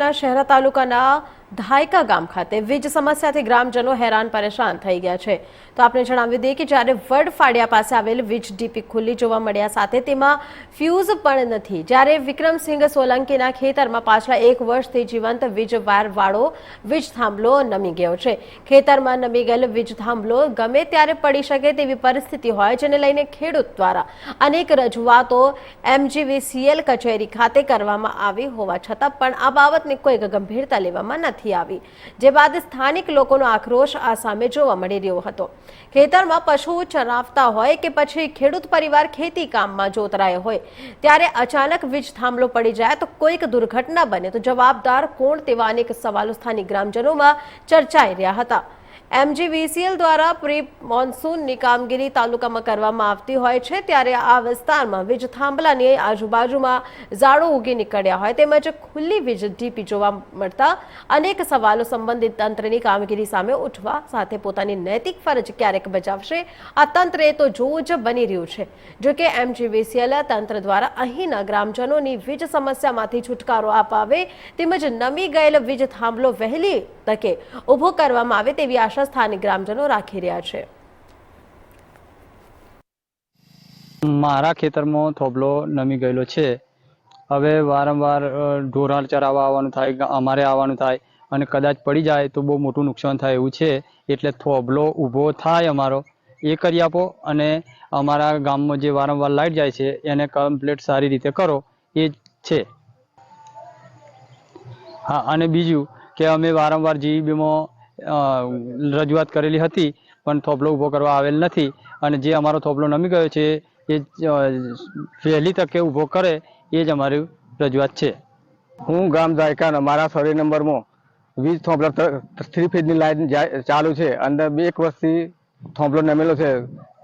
જિલ્લાના શહેરા તાલુકાના ધાયકા ગામ ખાતે વીજ સમસ્યાથી ગ્રામજનો હેરાન પરેશાન થઈ ગયા છે। તો આપણે જણાવી દઈએ કે જ્યારે વડફાડિયા પાસે આવેલ વીજ ડીપી ખુલ્લી જોવા મળ્યા સાથે તેમાં ફ્યુઝ પણ નથી। જ્યારે વિક્રમસિંહ સોલંકીના ખેતરમાં પાછલા 1 વર્ષથી જીવંત વીજ વાયર વાળો વીજ થાંભલો નમી ગયો છે। ખેતરમાં નમી ગયેલ વીજ થાંભલો ગમે ત્યારે પડી શકે તેવી પરિસ્થિતિ હોય, જેને લઈને ખેડૂત દ્વારા અનેક રજૂઆતો MGVCL કચેરી ખાતે કરવામાં આવી હોવા છતાં પણ આ બાબતને કોઈ ગંભીરતા લેવામાં નથી આવી, જે બાદ સ્થાનિક લોકોનો આક્રોશ આ સામે જોવા મળી રહ્યો હતો। ખેતરમાં પશુઓ ચરાવતા હોય કે પછી ખેડૂત પરિવાર ખેતી કામમાં જોતરાયો હોય, ત્યારે અચાનક વીજ થાંભલો પડી જાય તો કોઈક દુર્ઘટના બને તો જવાબદાર કોણ, તેવા અનેક સવાલો સ્થાનિક ગ્રામજનોમાં ચર્ચાઈ રહ્યા હતા। MGVCL દ્વારા પ્રી મોન્સૂનની કામગીરી તાલુકામાં કરવામાં આવતી હોય છે, ત્યારે આ વિસ્તારમાં વીજ થાંભલાની આજુબાજુમાં ઝાડો ઉગી નીકળ્યા હોય તેમજ ખુલ્લી વીજ ડીપી જોવા મળતા અનેક સવાલો સંબંધિત તંત્રની કામગીરી સામે ઉઠવા સાથે પોતાની નૈતિક ફરજ ક્યારેક બજાવશે આ તંત્ર તો જોવું જ બની રહ્યું છે। જો કે MGVCL તંત્ર દ્વારા અહીંના ગ્રામજનોની વીજ સમસ્યામાંથી છુટકારો અપાવે તેમજ નમી ગયેલ વીજ થાંભલો વહેલી તકે ઊભો કરવામાં આવે તેવી આશા સ્થાનિક ગ્રામજનો રાખી રહ્યા છે। મારા ખેતરમાં થોભલો નમી ગયેલો છે। હવે વારંવાર ઢોરાણ ચરાવવા આવવાનું થાય, અમારે આવવાનું થાય અને કદાચ પડી જાય તો બહુ મોટું નુકસાન થાય એવું છે। એટલે થોભલો ઊભો થાય અમારો એ કરી આપો અને અમારા ગામમાં જે વારંવાર લાઈટ જાય છે એને કમ્પ્લીટ સારી રીતે કરો એ જ છે। હા, અને બીજું કે અમે વારંવાર GEBમાં રજૂઆત કરેલી હતી પણ થોભલો ઊભો કરવા આવેલ નથી, અને જે અમારો થોભલો નમી ગયો છે એ વહેલી તકે ઊભો કરે એ જ અમારી રજૂઆત છે। હું ગામ ધાયકાનો મારા સર્વે નંબરમાં વીજ થોભલા 3 ફેઝની લાઈન ચાલુ છે। અંદર 1 વર્ષથી થોભલો નમેલો છે।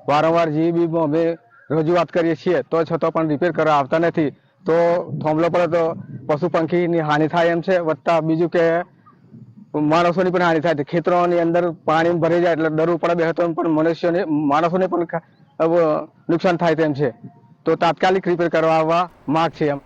વારંવાર GEBમાં અમે રજૂઆત કરીએ છીએ તો છતાં પણ રિપેર કરવા આવતા નથી। તો થોભલો પડે તો પશુ પંખીની હાનિ થાય એમ છે, વત્તા બીજું કે માણસોની પણ હાનિ થાય છે। ખેતરોની અંદર પાણી ભરી જાય એટલે ડરવું પડે બેહતો પણ માણસોને પણ નુકસાન થાય તેમ છે। તો તાત્કાલિક રિપેર કરવા આવવા માંગ છે એમ।